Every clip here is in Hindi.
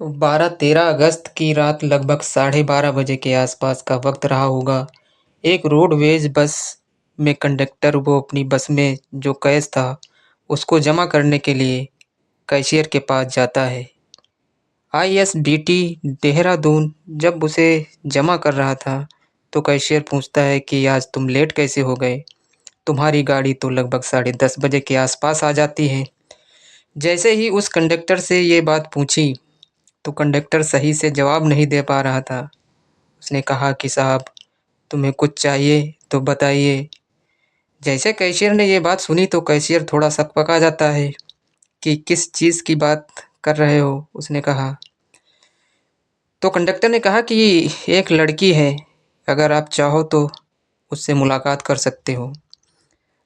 12-13 अगस्त की रात लगभग 12:30 बजे के आसपास का वक्त रहा होगा। एक रोडवेज बस में कंडक्टर वो अपनी बस में जो कैश था उसको जमा करने के लिए कैशियर के पास जाता है। आईएसबीटी देहरादून जब उसे जमा कर रहा था तो कैशियर पूछता है कि आज तुम लेट कैसे हो गए? तुम्हारी गाड़ी तो लगभग 10:30 बजे के आसपास आ जाती है। जैसे ही उस कंडक्टर से ये बात पूछी तो कंडक्टर सही से जवाब नहीं दे पा रहा था। उसने कहा कि साहब, तुम्हें कुछ चाहिए तो बताइए। जैसे कैशियर ने ये बात सुनी तो कैशियर थोड़ा सकपका जाता है कि किस चीज़ की बात कर रहे हो? उसने कहा। तो कंडक्टर ने कहा कि एक लड़की है, अगर आप चाहो तो उससे मुलाकात कर सकते हो।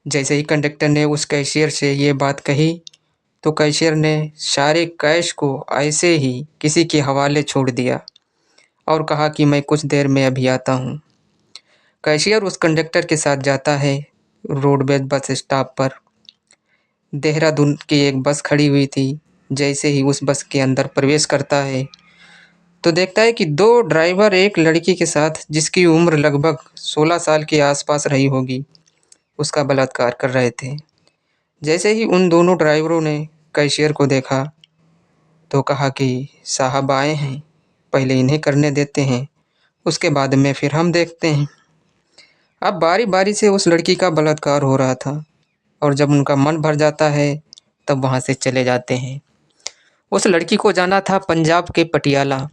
जैसे ही कंडक्टर ने उस कैशियर से ये बात कही तो कैशियर ने सारे कैश को ऐसे ही किसी के हवाले छोड़ दिया और कहा कि मैं कुछ देर में अभी आता हूँ। कैशियर उस कंडक्टर के साथ जाता है रोडवेज बस स्टॉप पर। देहरादून की एक बस खड़ी हुई थी। जैसे ही उस बस के अंदर प्रवेश करता है तो देखता है कि दो ड्राइवर एक लड़की के साथ, जिसकी उम्र लगभग 16 साल के आसपास रही होगी, उसका बलात्कार कर रहे थे। जैसे ही उन दोनों ड्राइवरों ने कैशियर को देखा तो कहा कि साहब आए हैं, पहले इन्हें करने देते हैं, उसके बाद में फिर हम देखते हैं। अब बारी बारी से उस लड़की का बलात्कार हो रहा था और जब उनका मन भर जाता है तब वहाँ से चले जाते हैं। उस लड़की को जाना था पंजाब के पटियाला।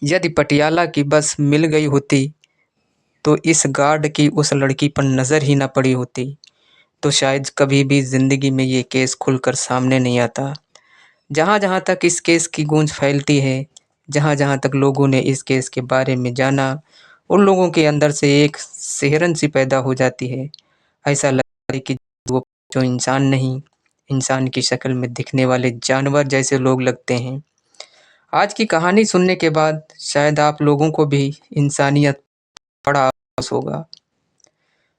यदि पटियाला की बस मिल गई होती तो इस गार्ड की उस लड़की पर नज़र ही न पड़ी होती तो शायद कभी भी ज़िंदगी में ये केस खुलकर सामने नहीं आता। जहाँ जहाँ तक इस केस की गूंज फैलती है, जहाँ जहाँ तक लोगों ने इस केस के बारे में जाना, उन लोगों के अंदर से एक सिहरन सी पैदा हो जाती है। ऐसा लगता है कि वो जो इंसान नहीं, इंसान की शक्ल में दिखने वाले जानवर जैसे लोग लगते हैं। आज की कहानी सुनने के बाद शायद आप लोगों को भी इंसानियत बड़ा आभास होगा।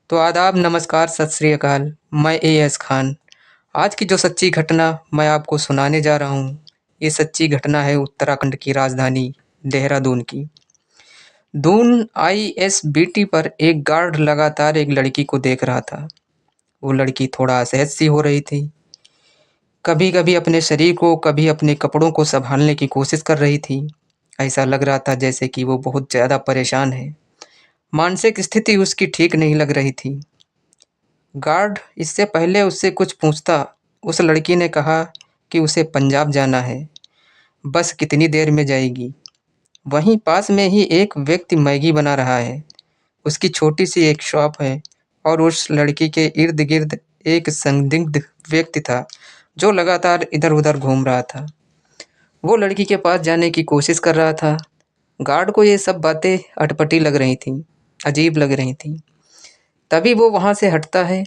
तो आदाब, नमस्कार, सत श्री अकाल। मैं एएस खान। आज की जो सच्ची घटना मैं आपको सुनाने जा रहा हूँ, ये सच्ची घटना है उत्तराखंड की राजधानी देहरादून की। दून आईएसबीटी पर एक गार्ड लगातार एक लड़की को देख रहा था। वो लड़की थोड़ा असहज सी हो रही थी। कभी कभी अपने शरीर को, कभी अपने कपड़ों को संभालने की कोशिश कर रही थी। ऐसा लग रहा था जैसे कि वो बहुत ज़्यादा परेशान है। मानसिक स्थिति उसकी ठीक नहीं लग रही थी। गार्ड इससे पहले उससे कुछ पूछता, उस लड़की ने कहा कि उसे पंजाब जाना है। बस कितनी देर में जाएगी? वहीं पास में ही एक व्यक्ति मैगी बना रहा है। उसकी छोटी सी एक शॉप है और उस लड़की के इर्द गिर्द एक संदिग्ध व्यक्ति था जो लगातार इधर उधर घूम रहा था। वो लड़की के पास जाने की कोशिश कर रहा था। गार्ड को ये सब बातें अटपटी लग रही थीं, अजीब लग रही थीं। तभी वो वहाँ से हटता है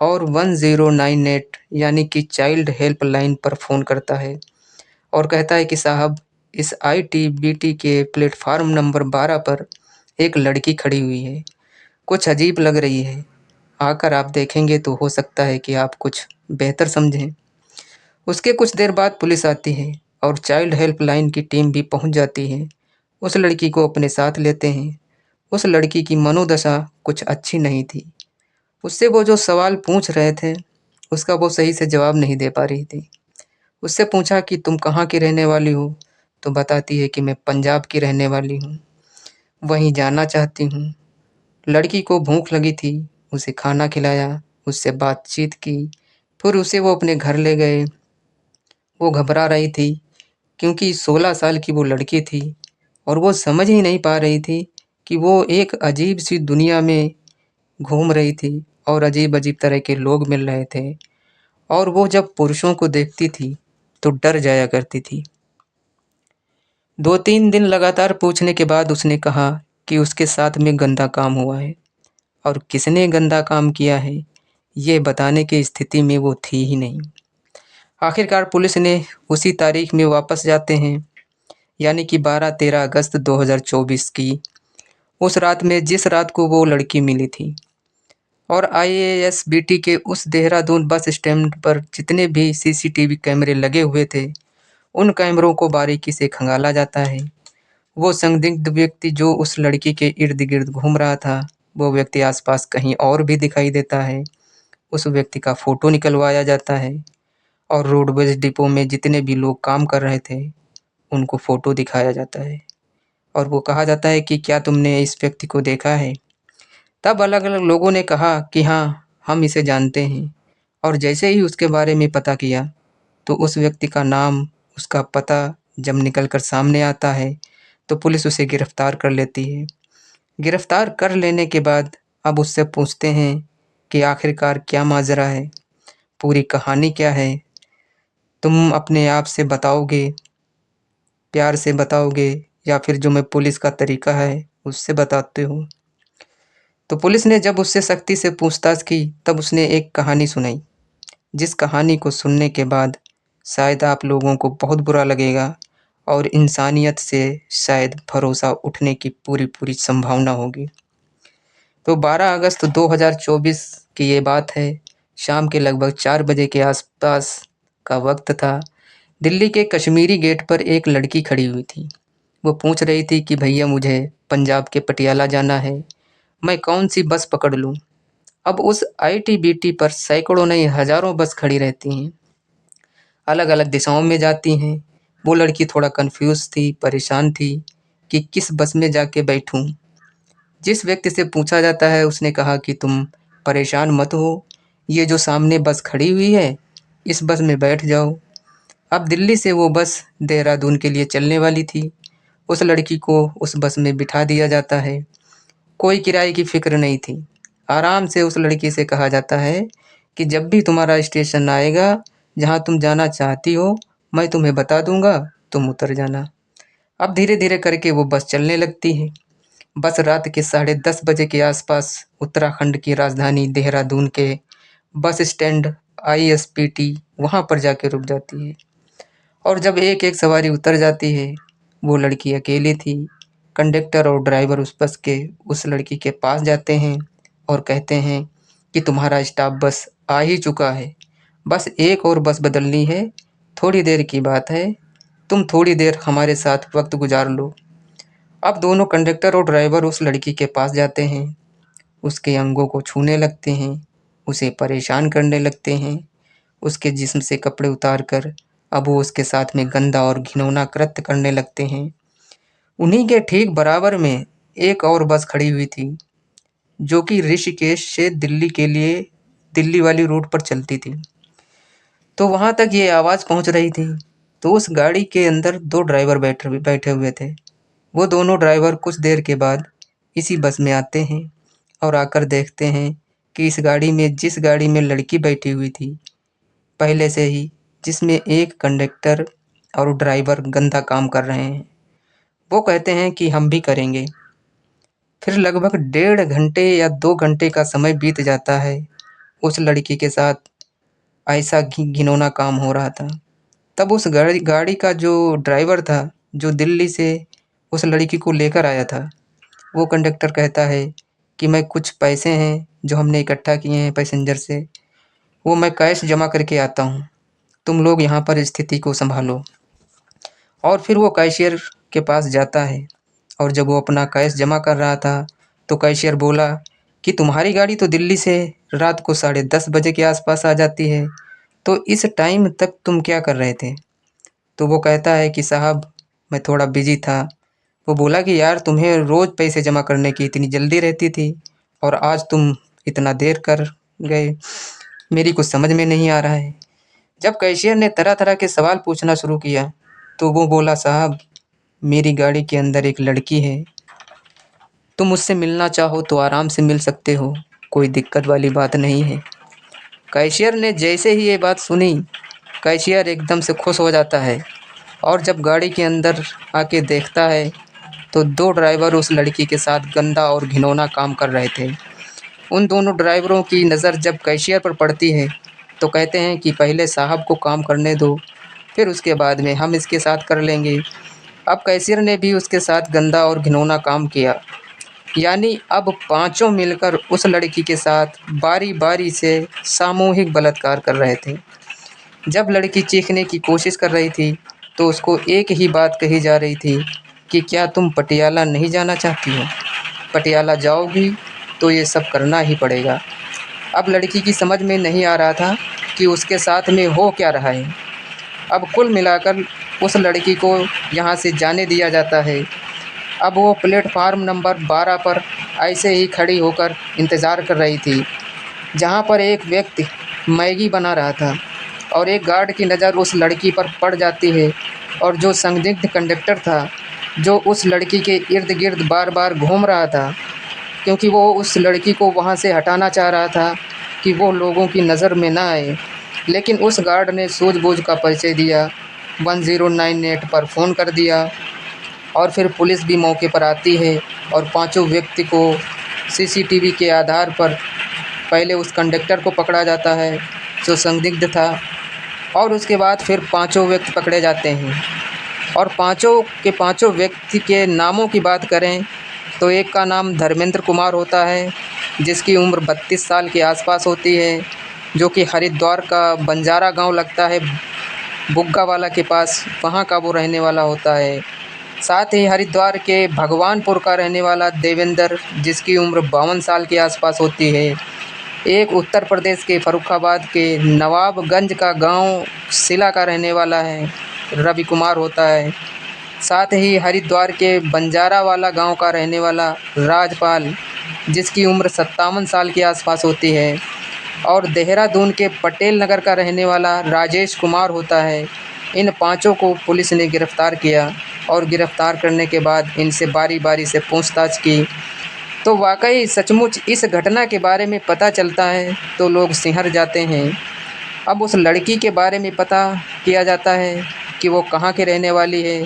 और 1098 यानी कि चाइल्ड हेल्पलाइन पर फ़ोन करता है और कहता है कि साहब, इस आईटीबीटी के प्लेटफार्म नंबर 12 पर एक लड़की खड़ी हुई है, कुछ अजीब लग रही है। आकर आप देखेंगे तो हो सकता है कि आप कुछ बेहतर समझें। उसके कुछ देर बाद पुलिस आती है और चाइल्ड हेल्पलाइन की टीम भी पहुंच जाती है। उस लड़की को अपने साथ लेते हैं। उस लड़की की मनोदशा कुछ अच्छी नहीं थी। उससे वो जो सवाल पूछ रहे थे उसका वो सही से जवाब नहीं दे पा रही थी। उससे पूछा कि तुम कहाँ की रहने वाली हो? तो बताती है कि मैं पंजाब की रहने वाली हूँ, वहीं जाना चाहती हूँ। लड़की को भूख लगी थी, उसे खाना खिलाया, उससे बातचीत की, फिर उसे वो अपने घर ले गए। वो घबरा रही थी क्योंकि 16 साल की वो लड़की थी और वो समझ ही नहीं पा रही थी कि वो एक अजीब सी दुनिया में घूम रही थी और अजीब अजीब तरह के लोग मिल रहे थे और वो जब पुरुषों को देखती थी तो डर जाया करती थी। 2-3 दिन लगातार पूछने के बाद उसने कहा कि उसके साथ में गंदा काम हुआ है और किसने गंदा काम किया है ये बताने की स्थिति में वो थी ही नहीं। आखिरकार पुलिस ने उसी तारीख में वापस जाते हैं, यानी कि 12-13 अगस्त 2024 की उस रात में, जिस रात को वो लड़की मिली थी। और आईएएसबीटी के उस देहरादून बस स्टैंड पर जितने भी सीसीटीवी कैमरे लगे हुए थे उन कैमरों को बारीकी से खंगाला जाता है। वो संदिग्ध व्यक्ति जो उस लड़की के इर्द-गिर्द घूम रहा था, वो व्यक्ति आस-पास कहीं और भी दिखाई देता है। उस व्यक्ति का फ़ोटो निकलवाया जाता है और रोडवेज़ डिपो में जितने भी लोग काम कर रहे थे, उनको फ़ोटो दिखाया जाता है और वो कहा जाता है कि क्या तुमने इस व्यक्ति को देखा है? तब अलग-अलग लोगों ने कहा कि हाँ, हम इसे जानते हैं और जैसे ही उसके बारे में पता किया, तो उस व्यक्ति का नाम, उसका पता जब निकल कर सामने आता है, तो पुलिस उसे गिरफ्तार कर लेती है। गिरफ्तार कर लेने के बाद अब उससे पूछते हैं कि आखिरकार क्या माजरा है, पूरी कहानी क्या है, तुम अपने आप से बताओगे, प्यार से बताओगे या फिर जो मैं पुलिस का तरीका है उससे बताते हो। तो पुलिस ने जब उससे सख्ती से पूछताछ की तब उसने एक कहानी सुनाई, जिस कहानी को सुनने के बाद शायद आप लोगों को बहुत बुरा लगेगा और इंसानियत से शायद भरोसा उठने की पूरी-पूरी संभावना होगी। तो 12 अगस्त 2024 की ये बात है। शाम के लगभग 4 बजे के आसपास का वक्त था। दिल्ली के कश्मीरी गेट पर एक लड़की खड़ी हुई थी। वो पूछ रही थी कि भैया मुझे पंजाब के पटियाला जाना है, मैं कौन सी बस पकड़ लूँ? अब उस आईटीबीटी पर सैकड़ों नहीं हज़ारों बस खड़ी रहती हैं, अलग-अलग दिशाओं में जाती हैं। वो लड़की थोड़ा कन्फ्यूज़ थी, परेशान थी कि किस बस में जाके बैठूँ। जिस व्यक्ति से पूछा जाता है उसने कहा कि तुम परेशान मत हो, ये जो सामने बस खड़ी हुई है, इस बस में बैठ जाओ। अब दिल्ली से वो बस देहरादून के लिए चलने वाली थी। उस लड़की को उस बस में बिठा दिया जाता है। कोई किराए की फ़िक्र नहीं थी। आराम से उस लड़की से कहा जाता है कि जब भी तुम्हारा स्टेशन आएगा, जहाँ तुम जाना चाहती हो, मैं तुम्हें बता दूँगा, तुम उतर जाना। अब धीरे-धीरे करके वो बस चलने लगती है। बस रात के 10:30 बजे के आसपास उत्तराखंड की राजधानी देहरादून के बस स्टैंड आईएसपीटी वहाँ पर जाके रुक जाती है और जब एक-एक सवारी उतर जाती है, वो लड़की अकेली थी। कंडक्टर और ड्राइवर उस बस के उस लड़की के पास जाते हैं और कहते हैं कि तुम्हारा स्टॉप बस आ ही चुका है, बस एक और बस बदलनी है, थोड़ी देर की बात है, तुम थोड़ी देर हमारे साथ वक्त गुजार लो। अब दोनों कंडक्टर और ड्राइवर उस लड़की के पास जाते हैं, उसके अंगों को छूने लगते हैं, उसे परेशान करने लगते हैं, उसके जिस्म से कपड़े उतार कर अब वो उसके साथ में गंदा और घिनौना कृत्य करने लगते हैं। उन्हीं के ठीक बराबर में एक और बस खड़ी हुई थी, जो कि ऋषिकेश से दिल्ली के लिए दिल्ली वाली रूट पर चलती थी। तो वहाँ तक ये आवाज़ पहुँच रही थी, तो उस गाड़ी के अंदर 2 ड्राइवर बैठे हुए थे। वो दोनों ड्राइवर कुछ देर के बाद इसी बस में आते हैं और आकर देखते हैं कि इस गाड़ी में जिस गाड़ी में लड़की बैठी हुई थी, पहले से ही जिसमें एक कंडक्टर और ड्राइवर गंदा काम कर रहे हैं। वो कहते हैं कि हम भी करेंगे। फिर लगभग 1.5 घंटे या 2 घंटे का समय बीत जाता है। उस लड़की के साथ ऐसा घिनौना काम हो रहा था। तब उस गाड़ी गाड़ी का जो ड्राइवर था, जो दिल्ली से उस लड़की को लेकर आया था, वो कंडक्टर कहता है कि मैं कुछ पैसे हैं जो हमने इकट्ठा किए हैं पैसेंजर से, वो मैं कैश जमा करके आता हूँ, तुम लोग यहाँ पर स्थिति को संभालो। और फिर वो कैशियर के पास जाता है और जब वो अपना कैश जमा कर रहा था, तो कैशियर बोला कि तुम्हारी गाड़ी तो दिल्ली से रात को 10:30 बजे के आसपास आ जाती है, तो इस टाइम तक तुम क्या कर रहे थे? तो वो कहता है कि साहब मैं थोड़ा बिज़ी था। वो बोला कि यार तुम्हें रोज़ पैसे जमा करने की इतनी जल्दी रहती थी और आज तुम इतना देर कर गए, मेरी कुछ समझ में नहीं आ रहा है। जब कैशियर ने तरह-तरह के सवाल पूछना शुरू किया, तो वो बोला साहब मेरी गाड़ी के अंदर एक लड़की है, तुम उससे मिलना चाहो तो आराम से मिल सकते हो, कोई दिक्कत वाली बात नहीं है। कैशियर ने जैसे ही ये बात सुनी, कैशियर एकदम से खुश हो जाता है और जब गाड़ी के अंदर आके देखता है, तो 2 ड्राइवर उस लड़की के साथ गंदा और घिनौना काम कर रहे थे। उन दोनों ड्राइवरों की नज़र जब कैशियर पर पड़ती है, तो कहते हैं कि पहले साहब को काम करने दो, फिर उसके बाद में हम इसके साथ कर लेंगे। अब कैशियर ने भी उसके साथ गंदा और घिनौना काम किया। यानी अब पाँचों मिलकर उस लड़की के साथ बारी-बारी से सामूहिक बलात्कार कर रहे थे। जब लड़की चीखने की कोशिश कर रही थी, तो उसको एक ही बात कही जा रही थी कि क्या तुम पटियाला नहीं जाना चाहती हो? पटियाला जाओगी तो ये सब करना ही पड़ेगा। अब लड़की की समझ में नहीं आ रहा था कि उसके साथ में हो क्या रहा है। अब कुल मिलाकर उस लड़की को यहाँ से जाने दिया जाता है। अब वो प्लेटफार्म नंबर 12 पर ऐसे ही खड़ी होकर इंतज़ार कर रही थी, जहाँ पर एक व्यक्ति मैगी बना रहा था और एक गार्ड की नज़र उस लड़की पर पड़ जाती है। और जो संदिग्ध कंडक्टर था, जो उस लड़की के इर्द गिर्द बार बार घूम रहा था, क्योंकि वो उस लड़की को वहाँ से हटाना चाह रहा था कि वो लोगों की नज़र में ना आए, लेकिन उस गार्ड ने सूझबूझ का परिचय दिया, 1098 पर फ़ोन कर दिया और फिर पुलिस भी मौके पर आती है और पांचों व्यक्ति को सीसीटीवी के आधार पर पहले उस कंडक्टर को पकड़ा जाता है जो संदिग्ध था, और उसके बाद फिर पांचों व्यक्ति पकड़े जाते हैं। और पांचों के पांचों व्यक्ति के नामों की बात करें तो एक का नाम धर्मेंद्र कुमार होता है, जिसकी उम्र 32 साल के आसपास होती है, जो कि हरिद्वार का बंजारा गांव लगता है, बुग्गावाला के पास, वहां का वो रहने वाला होता है। साथ ही हरिद्वार के भगवानपुर का रहने वाला देवेंद्र, जिसकी उम्र 52 साल के आसपास होती है। एक उत्तर प्रदेश के फर्रुखाबाद के नवाबगंज का गांव सिला का रहने वाला है, रवि कुमार होता है। साथ ही हरिद्वार के बंजारा वाला गांव का रहने वाला राजपाल, जिसकी उम्र 57 साल के आसपास होती है। और देहरादून के पटेल नगर का रहने वाला राजेश कुमार होता है। इन पांचों को पुलिस ने गिरफ़्तार किया और गिरफ़्तार करने के बाद इनसे बारी बारी से पूछताछ की, तो वाकई सचमुच इस घटना के बारे में पता चलता है तो लोग सिहर जाते हैं। अब उस लड़की के बारे में पता किया जाता है कि वो कहाँ की रहने वाली है,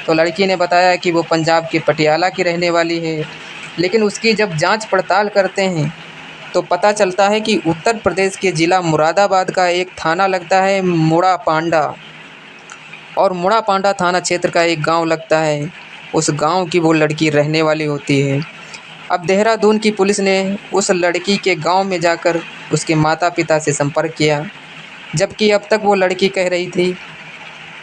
तो लड़की ने बताया कि वो पंजाब के पटियाला की रहने वाली है। लेकिन उसकी जब जांच पड़ताल करते हैं तो पता चलता है कि उत्तर प्रदेश के ज़िला मुरादाबाद का एक थाना लगता है मुड़ा पांडा, और मुड़ा पांडा थाना क्षेत्र का एक गांव लगता है, उस गांव की वो लड़की रहने वाली होती है। अब देहरादून की पुलिस ने उस लड़की के गांव में जाकर उसके माता पिता से संपर्क किया, जबकि अब तक वो लड़की कह रही थी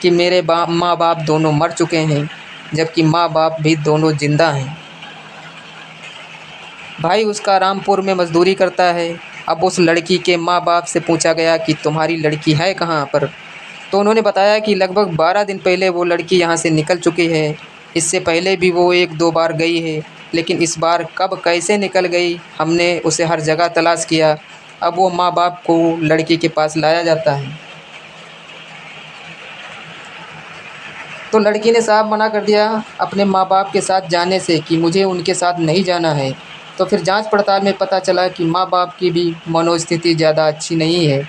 कि मेरे माँ बाप दोनों मर चुके हैं, जबकि माँ बाप भी दोनों ज़िंदा हैं। भाई उसका रामपुर में मज़दूरी करता है। अब उस लड़की के माँ बाप से पूछा गया कि तुम्हारी लड़की है कहाँ पर, तो उन्होंने बताया कि लगभग 12 दिन पहले वो लड़की यहाँ से निकल चुकी है। इससे पहले भी वो 1-2 बार गई है, लेकिन इस बार कब कैसे निकल गई, हमने उसे हर जगह तलाश किया। अब वो माँ बाप को लड़की के पास लाया जाता है, तो लड़की ने साफ मना कर दिया अपने माँ बाप के साथ जाने से कि मुझे उनके साथ नहीं जाना है। तो फिर जांच पड़ताल में पता चला कि माँ बाप की भी मनोस्थिति ज़्यादा अच्छी नहीं है।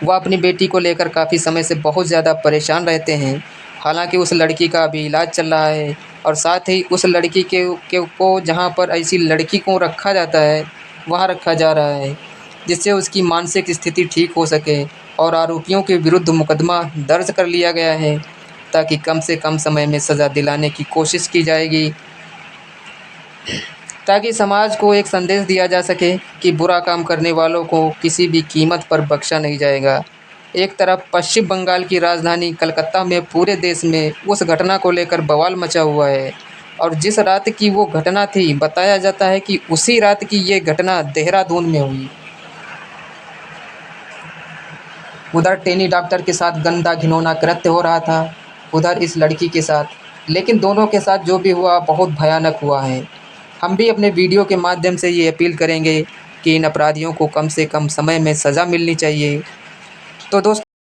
वह अपनी बेटी को लेकर काफ़ी समय से बहुत ज़्यादा परेशान रहते हैं। हालांकि उस लड़की का अभी इलाज चल रहा है, और साथ ही उस लड़की को जहां पर ऐसी लड़की को रखा जाता है वहां रखा जा रहा है, जिससे उसकी मानसिक स्थिति ठीक हो सके। और आरोपियों के विरुद्ध मुकदमा दर्ज कर लिया गया है ताकि कम से कम समय में सज़ा दिलाने की कोशिश की जाएगी, ताकि समाज को एक संदेश दिया जा सके कि बुरा काम करने वालों को किसी भी कीमत पर बख्शा नहीं जाएगा। एक तरफ पश्चिम बंगाल की राजधानी कलकत्ता में पूरे देश में उस घटना को लेकर बवाल मचा हुआ है, और जिस रात की वो घटना थी बताया जाता है कि उसी रात की ये घटना देहरादून में हुई। उधर टेनी डॉक्टर के साथ गंदा घिनौना कृत्य हो रहा था, उधर इस लड़की के साथ, लेकिन दोनों के साथ जो भी हुआ बहुत भयानक हुआ है। हम भी अपने वीडियो के माध्यम से ये अपील करेंगे कि इन अपराधियों को कम से कम समय में सज़ा मिलनी चाहिए। तो दोस्तों